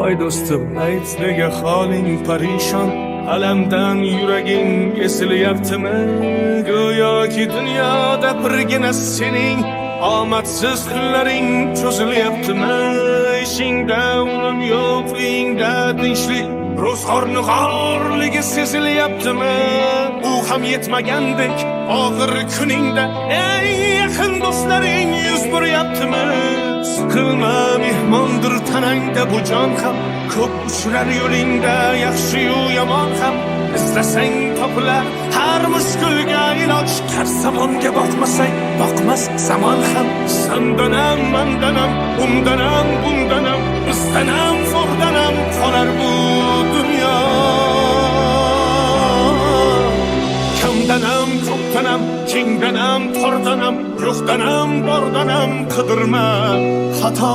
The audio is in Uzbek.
voy do'stim, ayt nega holing parishon, alamdan yuraging esilyaptimi? Go'yoki dunyoda birgina sening omadsiz kunlaring cho'zilyaptimi? Ishingda unum yo'q, uyingda tinchlik, ro'zg'orni g'orligi sezilyaptimi? U ham yetmagandek og'ir kuningda ey yaqin do'stlaring yuz buryaptimi? Siqilma, mehmondir tanangda bu jon ham, ko'p uchrar yo'lingda yaxshi-yu yomon ham. Izlasang topilar har mushkulga iloj, har zamonga boqmasang boqmas zamon ham. Sandanam, mandanam, undanam, bundanam, bizdanam, zo'rdanam qolar bu dunyo. Kamdanam, ko'pdanam, kengdanam, tordanam, yo'qdanam, bordanam qidirma xato